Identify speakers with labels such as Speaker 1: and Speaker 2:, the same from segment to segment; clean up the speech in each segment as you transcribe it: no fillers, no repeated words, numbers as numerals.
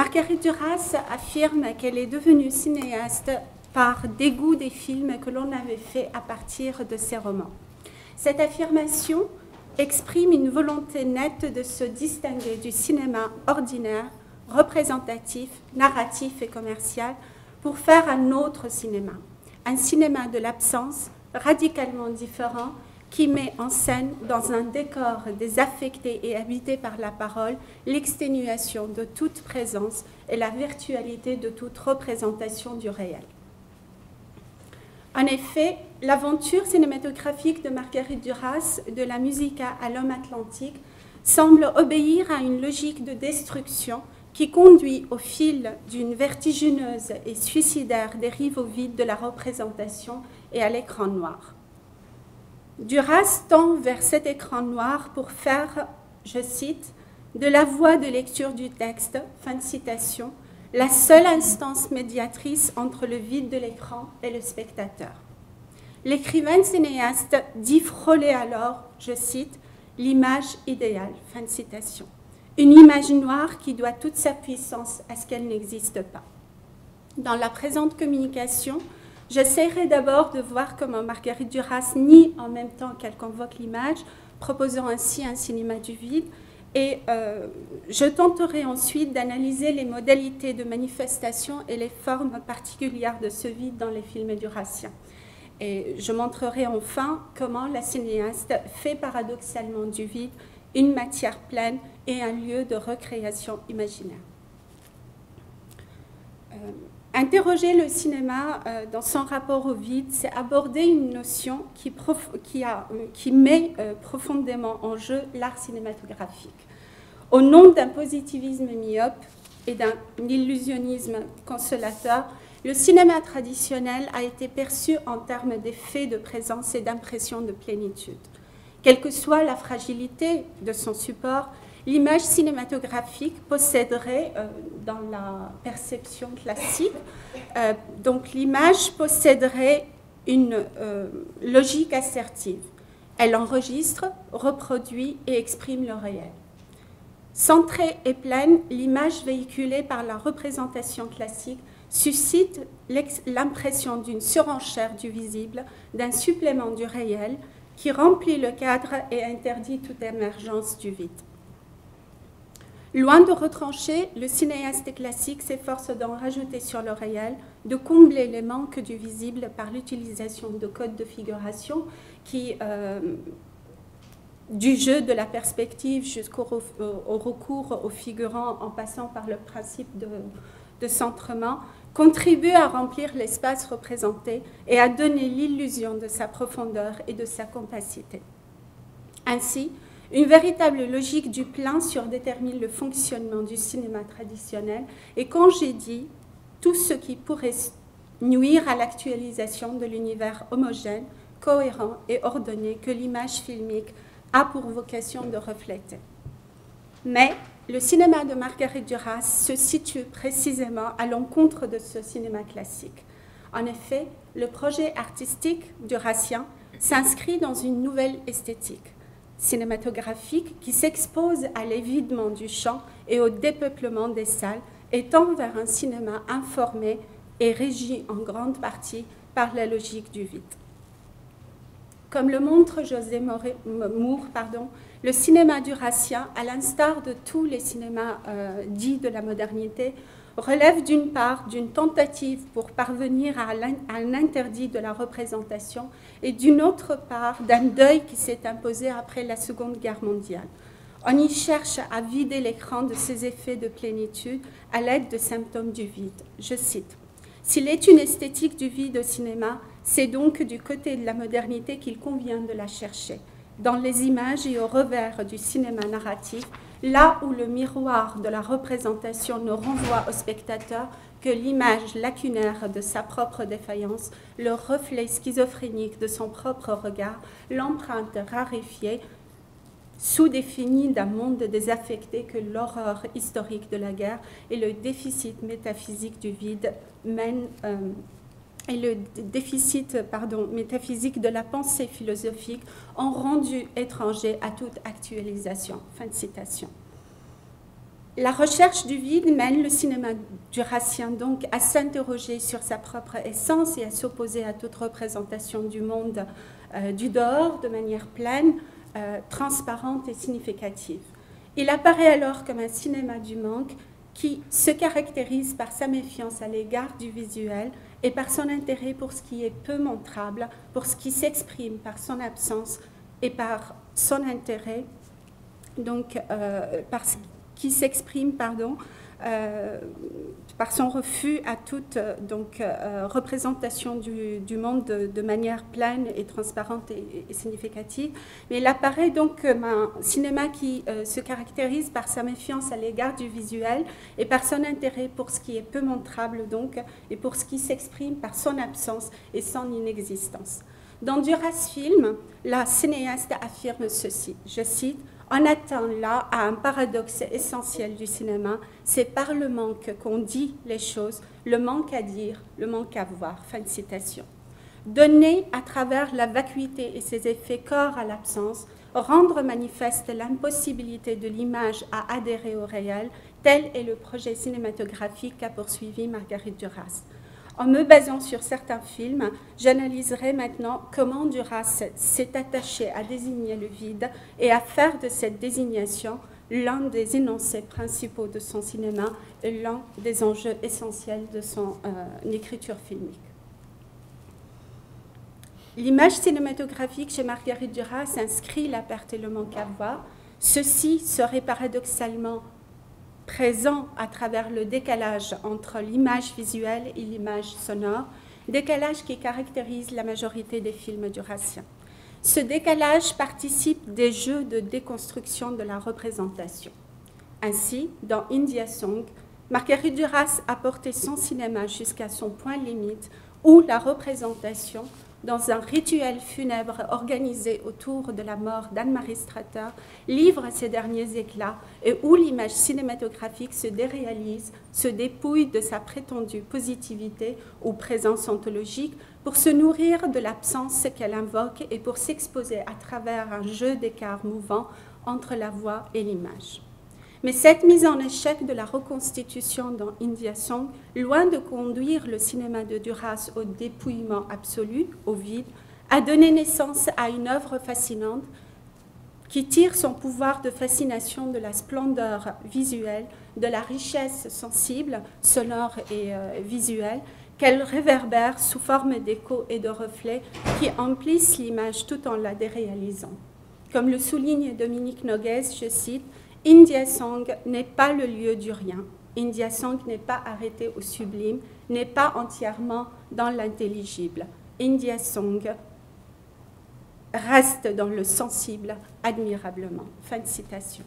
Speaker 1: Marguerite Duras affirme qu'elle est devenue cinéaste par dégoût des films que l'on avait faits à partir de ses romans. Cette affirmation exprime une volonté nette de se distinguer du cinéma ordinaire, représentatif, narratif et commercial pour faire un autre cinéma, un cinéma de l'absence radicalement différent qui met en scène dans un décor désaffecté et habité par la parole l'exténuation de toute présence et la virtualité de toute représentation du réel. En effet, l'aventure cinématographique de Marguerite Duras, de la Musica à l'homme atlantique, semble obéir à une logique de destruction qui conduit au fil d'une vertigineuse et suicidaire dérive au vide de la représentation et à l'écran noir. Duras tend vers cet écran noir pour faire, je cite, « de la voie de lecture du texte », fin de citation, la seule instance médiatrice entre le vide de l'écran et le spectateur. L'écrivaine cinéaste dit frôler alors, je cite, « l'image idéale », fin de citation. Une image noire qui doit toute sa puissance à ce qu'elle n'existe pas. Dans la présente communication, j'essaierai d'abord de voir comment Marguerite Duras nie en même temps qu'elle convoque l'image, proposant ainsi un cinéma du vide, et je tenterai ensuite d'analyser les modalités de manifestation et les formes particulières de ce vide dans les films durassiens. Et je montrerai enfin comment la cinéaste fait paradoxalement du vide une matière pleine et un lieu de recréation imaginaire. Interroger le cinéma dans son rapport au vide, c'est aborder une notion qui met profondément en jeu l'art cinématographique. Au nom d'un positivisme myope et d'un illusionnisme consolateur, le cinéma traditionnel a été perçu en termes d'effets de présence et d'impression de plénitude. Quelle que soit la fragilité de son support, l'image cinématographique posséderait, dans la perception classique, donc l'image posséderait une logique assertive. Elle enregistre, reproduit et exprime le réel. Centrée et pleine, l'image véhiculée par la représentation classique suscite l'impression d'une surenchère du visible, d'un supplément du réel qui remplit le cadre et interdit toute émergence du vide. Loin de retrancher, le cinéaste classique s'efforce d'en rajouter sur le réel, de combler les manques du visible par l'utilisation de codes de figuration qui, du jeu de la perspective jusqu'au recours aux figurants en passant par le principe de centrement, contribuent à remplir l'espace représenté et à donner l'illusion de sa profondeur et de sa compacité. Ainsi, une véritable logique du plein surdétermine le fonctionnement du cinéma traditionnel et congédie tout ce qui pourrait nuire à l'actualisation de l'univers homogène, cohérent et ordonné que l'image filmique a pour vocation de refléter. Mais le cinéma de Marguerite Duras se situe précisément à l'encontre de ce cinéma classique. En effet, le projet artistique durassien s'inscrit dans une nouvelle esthétique cinématographique qui s'expose à l'évidement du champ et au dépeuplement des salles et tend vers un cinéma informé et régi en grande partie par la logique du vide. Comme le montre José Moore, le cinéma durassien, à l'instar de tous les cinémas dits de la modernité, relève d'une part d'une tentative pour parvenir à un interdit de la représentation et d'une autre part d'un deuil qui s'est imposé après la Seconde Guerre mondiale. On y cherche à vider l'écran de ses effets de plénitude à l'aide de symptômes du vide. Je cite, « S'il est une esthétique du vide au cinéma, c'est donc du côté de la modernité qu'il convient de la chercher, dans les images et au revers du cinéma narratif, là où le miroir de la représentation ne renvoie au spectateur que l'image lacunaire de sa propre défaillance, le reflet schizophrénique de son propre regard, l'empreinte raréfiée, sous-définie d'un monde désaffecté que l'horreur historique de la guerre et le déficit métaphysique du vide métaphysique de la pensée philosophique ont rendu étranger à toute actualisation. » Fin de citation. La recherche du vide mène le cinéma jurassien donc à s'interroger sur sa propre essence et à s'opposer à toute représentation du monde du dehors de manière pleine, transparente et significative. Il apparaît alors comme un cinéma du manque qui se caractérise par sa méfiance à l'égard du visuel et par son intérêt pour ce qui est peu montrable, pour ce qui s'exprime par son absence et par son intérêt, donc par ce qui s'exprime, par son refus à toute représentation du monde de manière pleine et transparente et significative. Mais il apparaît donc comme un cinéma qui se caractérise par sa méfiance à l'égard du visuel et par son intérêt pour ce qui est peu montrable donc, et pour ce qui s'exprime par son absence et son inexistence. Dans Duras Film, la cinéaste affirme ceci, je cite, « On atteint là à un paradoxe essentiel du cinéma, c'est par le manque qu'on dit les choses, le manque à dire, le manque à voir. » Fin de citation. Donner à travers la vacuité et ses effets corps à l'absence, rendre manifeste l'impossibilité de l'image à adhérer au réel, tel est le projet cinématographique qu'a poursuivi Marguerite Duras. En me basant sur certains films, j'analyserai maintenant comment Duras s'est attaché à désigner le vide et à faire de cette désignation l'un des énoncés principaux de son cinéma et l'un des enjeux essentiels de son écriture filmique. L'image cinématographique chez Marguerite Duras inscrit la perte et le manque à voir. Ceci serait paradoxalement présent à travers le décalage entre l'image visuelle et l'image sonore, décalage qui caractérise la majorité des films durassiens. Ce décalage participe des jeux de déconstruction de la représentation. Ainsi, dans India Song, Marguerite Duras a porté son cinéma jusqu'à son point limite où la représentation, dans un rituel funèbre organisé autour de la mort d'Anne-Marie Strater, livre ses derniers éclats et où l'image cinématographique se déréalise, se dépouille de sa prétendue positivité ou présence ontologique pour se nourrir de l'absence qu'elle invoque et pour s'exposer à travers un jeu d'écart mouvant entre la voix et l'image. Mais cette mise en échec de la reconstitution dans India Song, loin de conduire le cinéma de Duras au dépouillement absolu, au vide, a donné naissance à une œuvre fascinante qui tire son pouvoir de fascination de la splendeur visuelle, de la richesse sensible, sonore et visuelle, qu'elle réverbère sous forme d'échos et de reflets qui emplissent l'image tout en la déréalisant. Comme le souligne Dominique Noguès, je cite, India Song n'est pas le lieu du rien. India Song n'est pas arrêté au sublime, n'est pas entièrement dans l'intelligible. India Song reste dans le sensible admirablement. Fin de citation.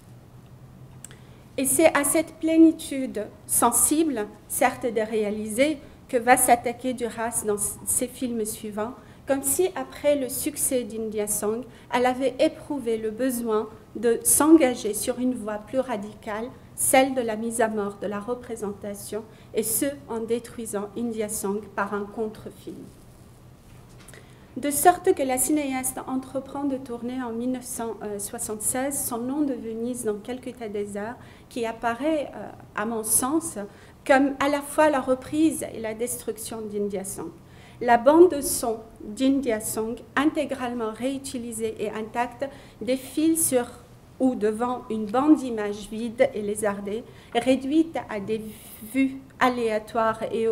Speaker 1: Et c'est à cette plénitude sensible, certes déréalisée, que va s'attaquer Duras dans ses films suivants, comme si, après le succès d'India Song, elle avait éprouvé le besoin de s'engager sur une voie plus radicale, celle de la mise à mort de la représentation, et ce, en détruisant India Song par un contre-film. De sorte que la cinéaste entreprend de tourner en 1976 Son nom de Venise dans Calcutta Désert, qui apparaît, à mon sens, comme à la fois la reprise et la destruction d'India Song. La bande son d'India Song, intégralement réutilisée et intacte, défile sur ou devant une bande d'images vides et lézardées, réduite à des vues aléatoires et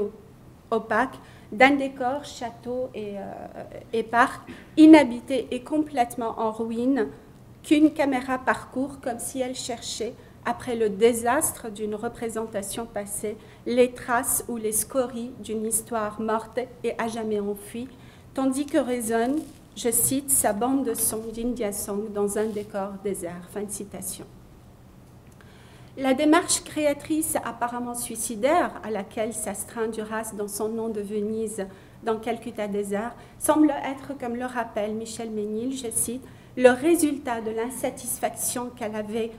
Speaker 1: opaques, d'un décor, château et parc, inhabité et complètement en ruine, qu'une caméra parcourt comme si elle cherchait, après le désastre d'une représentation passée, les traces ou les scories d'une histoire morte et à jamais enfuie, tandis que résonne, je cite, sa bande de son d'India Song dans un décor désert. Fin de citation. La démarche créatrice apparemment suicidaire à laquelle s'astreint Duras dans Son nom de Venise dans Calcutta Désert semble être, comme le rappelle Michel Ménil, je cite, le résultat de l'insatisfaction qu'elle avait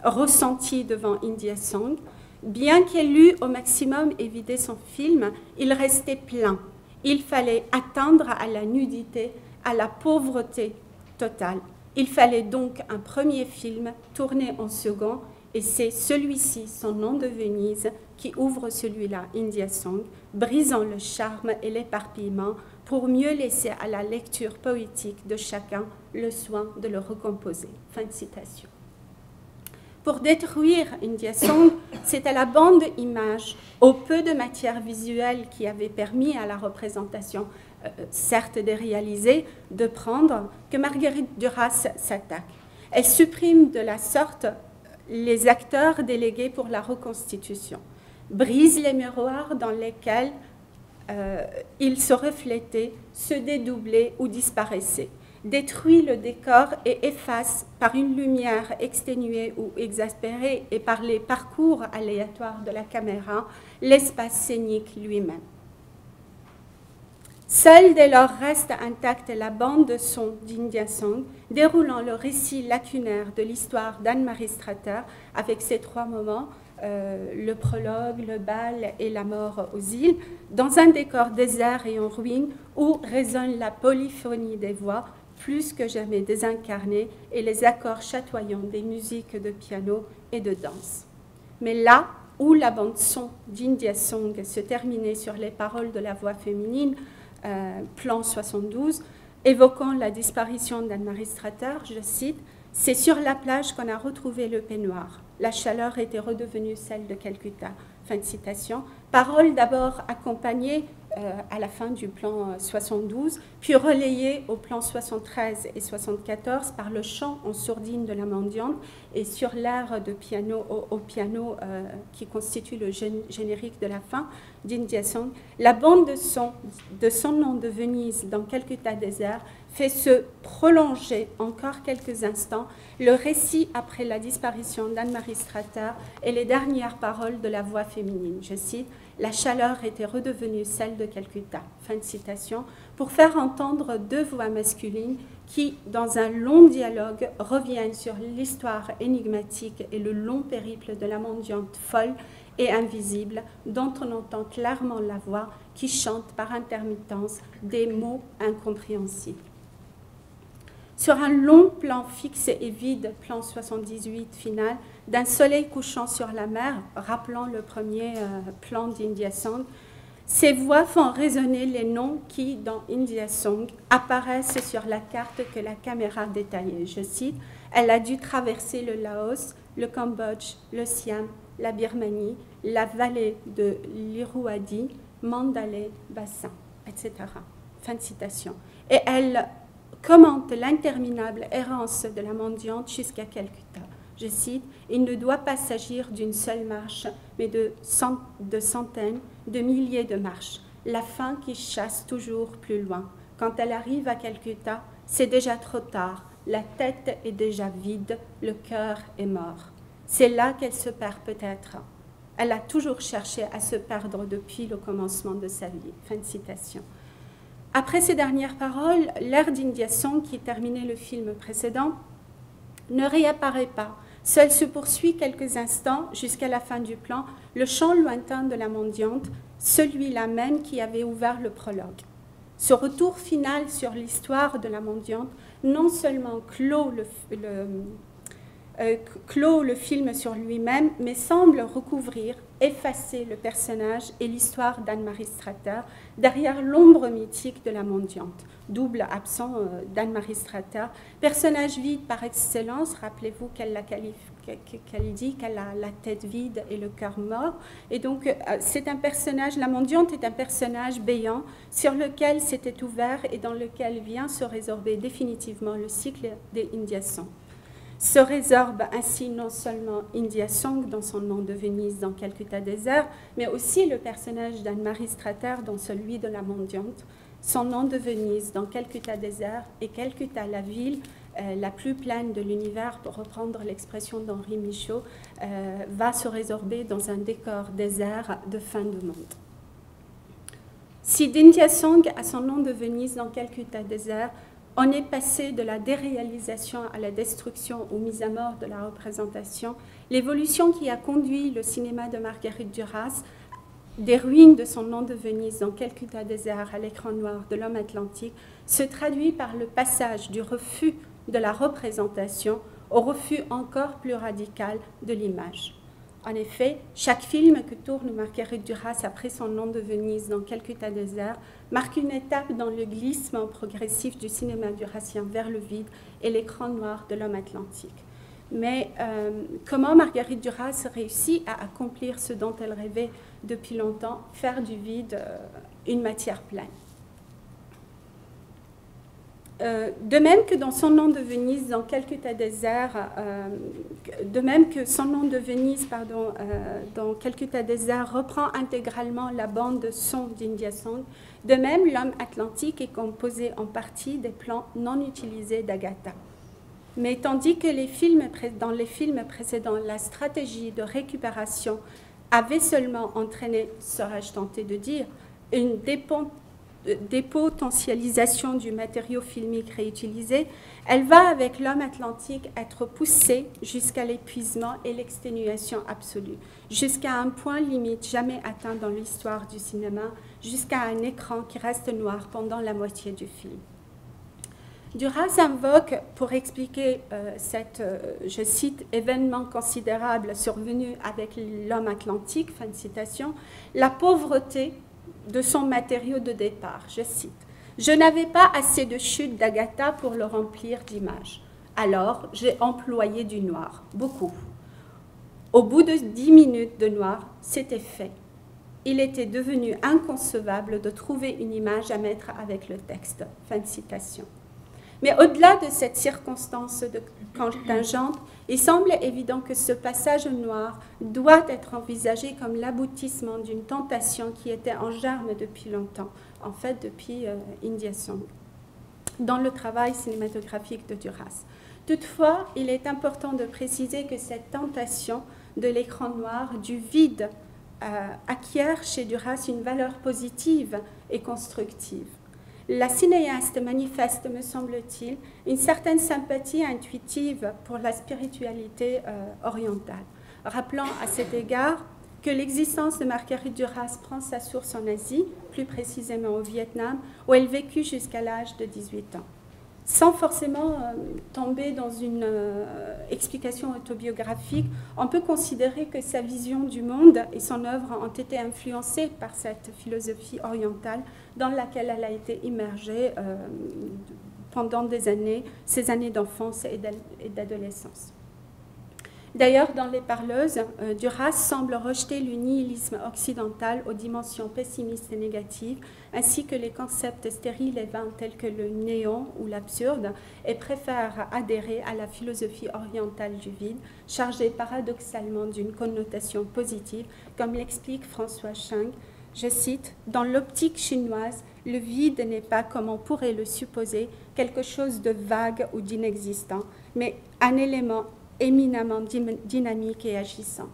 Speaker 1: ressenti devant India Song. Bien qu'elle eût au maximum évidé son film, il restait plein. Il fallait atteindre à la nudité, à la pauvreté totale. Il fallait donc un premier film tourné en second et c'est celui-ci, son nom de Venise, qui ouvre celui-là, India Song, brisant le charme et l'éparpillement pour mieux laisser à la lecture poétique de chacun le soin de le recomposer. Fin de citation. Pour détruire India Song, c'est à la bande image, au peu de matière visuelle qui avait permis à la représentation, certes déréalisée, de prendre, que Marguerite Duras s'attaque. Elle supprime de la sorte les acteurs délégués pour la reconstitution, brise les miroirs dans lesquels ils se reflétaient, se dédoublaient ou disparaissaient, détruit le décor et efface par une lumière exténuée ou exaspérée et par les parcours aléatoires de la caméra l'espace scénique lui-même. Seule dès lors reste intacte la bande son d'India Song, déroulant le récit lacunaire de l'histoire d'Anne-Marie Strater avec ses trois moments, le prologue, le bal et la mort aux îles, dans un décor désert et en ruine où résonne la polyphonie des voix, plus que jamais désincarnées, et les accords chatoyants des musiques de piano et de danse. Mais là où la bande-son d'India Song se terminait sur les paroles de la voix féminine, plan 72, évoquant la disparition d'Anne-Marie Strater, je cite, « C'est sur la plage qu'on a retrouvé le peignoir. La chaleur était redevenue celle de Calcutta. » Fin de citation. Paroles d'abord accompagnées à la fin du plan 72, puis relayées au plan 73 et 74 par le chant en sourdine de la mendiante et sur l'air de piano au piano qui constitue le générique de la fin d'India Song. La bande de son nom de Venise dans Calcutta désert fait se prolonger encore quelques instants le récit après la disparition d'Anne-Marie Strater et les dernières paroles de la voix féminine. Je cite, « La chaleur était redevenue celle de Calcutta », fin de citation, pour faire entendre deux voix masculines qui, dans un long dialogue, reviennent sur l'histoire énigmatique et le long périple de la mendiante folle et invisible, dont on entend clairement la voix qui chante par intermittence des mots incompréhensibles. Sur un long plan fixe et vide, plan 78 final, d'un soleil couchant sur la mer, rappelant le premier plan d'India Song, ces voix font résonner les noms qui, dans India Song, apparaissent sur la carte que la caméra détaillait. Je cite, « Elle a dû traverser le Laos, le Cambodge, le Siam, la Birmanie, la vallée de l'Irrawaddy, Mandalay, Bassin, etc. » Fin de citation. Et elle commente l'interminable errance de la mendiante jusqu'à Calcutta. Je cite, « Il ne doit pas s'agir d'une seule marche, mais de centaines, de milliers de marches. La faim qui chasse toujours plus loin. Quand elle arrive à Calcutta, c'est déjà trop tard. La tête est déjà vide, le cœur est mort. C'est là qu'elle se perd peut-être. Elle a toujours cherché à se perdre depuis le commencement de sa vie. » Fin de citation. Après ces dernières paroles, l'air d'India Song, qui terminait le film précédent, ne réapparaît pas. Seul se poursuit quelques instants jusqu'à la fin du plan le chant lointain de la mendiante, celui-là même qui avait ouvert le prologue. Ce retour final sur l'histoire de la mendiante non seulement clôt le film sur lui-même, mais semble recouvrir, effacer le personnage et l'histoire d'Anne-Marie Strater derrière l'ombre mythique de la mendiante, double absent d'Anne-Marie Strater, personnage vide par excellence. Rappelez-vous qu'elle dit qu'elle a la tête vide et le cœur mort, et donc c'est un personnage, la mendiante est un personnage béant sur lequel s'était ouvert et dans lequel vient se résorber définitivement le cycle des India Song. Se résorbe ainsi non seulement India Song dans son nom de Venise dans Calcutta désert, mais aussi le personnage d'Anne-Marie Strater dans celui de la mendiante, son nom de Venise dans Calcutta désert et Calcutta la ville la plus pleine de l'univers, pour reprendre l'expression d'Henri Michaud, va se résorber dans un décor désert de fin de monde. Si d'India Song a son nom de Venise dans Calcutta désert, on est passé de la déréalisation à la destruction ou mise à mort de la représentation. L'évolution qui a conduit le cinéma de Marguerite Duras des ruines de son nom de Venise dans Calcutta désert à l'écran noir de l'homme atlantique se traduit par le passage du refus de la représentation au refus encore plus radical de l'image. En effet, chaque film que tourne Marguerite Duras après son nom de Venise dans Calcutta désert marque une étape dans le glissement progressif du cinéma durassien vers le vide et l'écran noir de l'homme atlantique. Mais comment Marguerite Duras réussit à accomplir ce dont elle rêvait depuis longtemps, faire du vide une matière pleine? De même que dans son nom de Venise, dans Calcutta désert, dans Calcutta désert reprend intégralement la bande son d'India Song, de même l'homme atlantique est composé en partie des plans non utilisés d'Agatha. Mais tandis que dans les films précédents, la stratégie de récupération avait seulement entraîné, serais-je tenté de dire, une dépotentialisation du matériau filmique réutilisé, elle va avec l'homme atlantique être poussée jusqu'à l'épuisement et l'exténuation absolue, jusqu'à un point limite jamais atteint dans l'histoire du cinéma, jusqu'à un écran qui reste noir pendant la moitié du film. Duras invoque, pour expliquer je cite, événement considérable survenu avec l'homme atlantique, fin de citation, la pauvreté de son matériau de départ. Je cite, « Je n'avais pas assez de chutes d'Agatha pour le remplir d'images. Alors, j'ai employé du noir, beaucoup. Au bout de 10 minutes de noir, c'était fait. Il était devenu inconcevable de trouver une image à mettre avec le texte. » Fin de citation. Mais au-delà de cette circonstance contingente, il semble évident que ce passage noir doit être envisagé comme l'aboutissement d'une tentation qui était en germe depuis longtemps, en fait depuis India Song, dans le travail cinématographique de Duras. Toutefois, il est important de préciser que cette tentation de l'écran noir, du vide, acquiert chez Duras une valeur positive et constructive. La cinéaste manifeste, me semble-t-il, une certaine sympathie intuitive pour la spiritualité orientale, rappelant à cet égard que l'existence de Marguerite Duras prend sa source en Asie, plus précisément au Vietnam, où elle vécut jusqu'à l'âge de 18 ans. Sans forcément tomber dans une explication autobiographique, on peut considérer que sa vision du monde et son œuvre ont été influencées par cette philosophie orientale dans laquelle elle a été immergée pendant des années, ses années d'enfance et d'adolescence. D'ailleurs, dans Les Parleuses, Duras semble rejeter le nihilisme occidental aux dimensions pessimistes et négatives, ainsi que les concepts stériles et vains tels que le néant ou l'absurde, et préfère adhérer à la philosophie orientale du vide, chargée paradoxalement d'une connotation positive, comme l'explique François Cheng. Je cite, « Dans l'optique chinoise, le vide n'est pas, comme on pourrait le supposer, quelque chose de vague ou d'inexistant, mais un élément éminemment dynamique et agissant.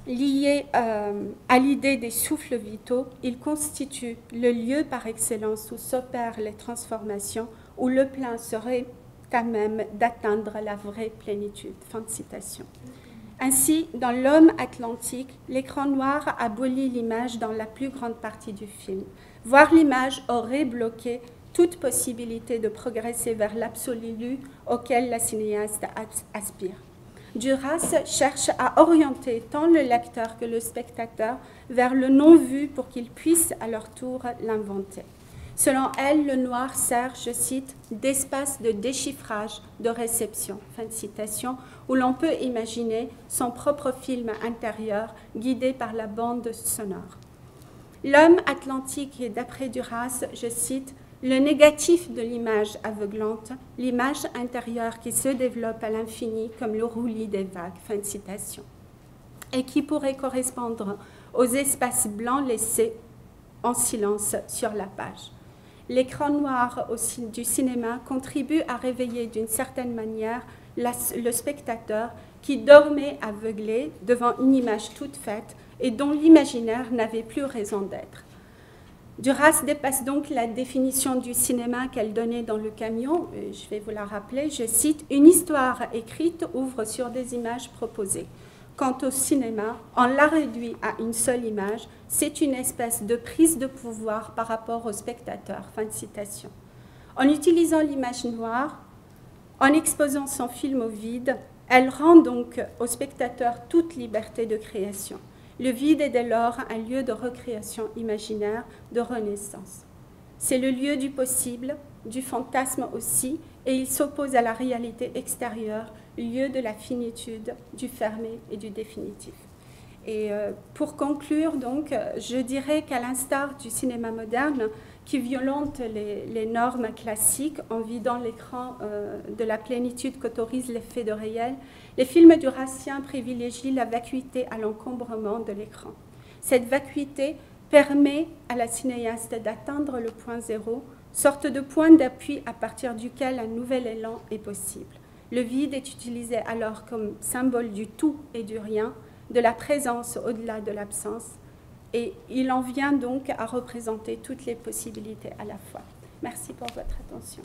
Speaker 1: Lié à l'idée des souffles vitaux, il constitue le lieu par excellence où s'opèrent les transformations, où le plein serait à même d'atteindre la vraie plénitude. » Fin de citation. Ainsi, dans L'Homme atlantique, l'écran noir abolit l'image dans la plus grande partie du film. Voir l'image aurait bloqué toute possibilité de progresser vers l'absolu auquel la cinéaste aspire. Duras cherche à orienter tant le lecteur que le spectateur vers le non-vu pour qu'ils puissent à leur tour l'inventer. Selon elle, le noir sert, je cite, d'espace de déchiffrage, de réception, fin de citation, où l'on peut imaginer son propre film intérieur guidé par la bande sonore. L'homme atlantique est, d'après Duras, je cite, le négatif de l'image aveuglante, l'image intérieure qui se développe à l'infini comme le roulis des vagues, fin de citation, et qui pourrait correspondre aux espaces blancs laissés en silence sur la page. L'écran noir du cinéma contribue à réveiller d'une certaine manière le spectateur qui dormait aveuglé devant une image toute faite et dont l'imaginaire n'avait plus raison d'être. Duras dépasse donc la définition du cinéma qu'elle donnait dans Le Camion. Je vais vous la rappeler, je cite, « Une histoire écrite ouvre sur des images proposées. Quant au cinéma, on l'a réduit à une seule image, c'est une espèce de prise de pouvoir par rapport au spectateur. » Fin de citation. En utilisant l'image noire, En exposant son film au vide, elle rend donc au spectateur toute liberté de création. Le vide est dès lors un lieu de recréation imaginaire, de renaissance. C'est le lieu du possible, du fantasme aussi, et il s'oppose à la réalité extérieure, lieu de la finitude, du fermé et du définitif. Et pour conclure, donc, je dirais qu'à l'instar du cinéma moderne, qui violente les normes classiques en vidant l'écran de la plénitude qu'autorise l'effet de réel, les films duraciens privilégient la vacuité à l'encombrement de l'écran. Cette vacuité permet à la cinéaste d'atteindre le point zéro, sorte de point d'appui à partir duquel un nouvel élan est possible. Le vide est utilisé alors comme symbole du tout et du rien, de la présence au-delà de l'absence, et il en vient donc à représenter toutes les possibilités à la fois. Merci pour votre attention.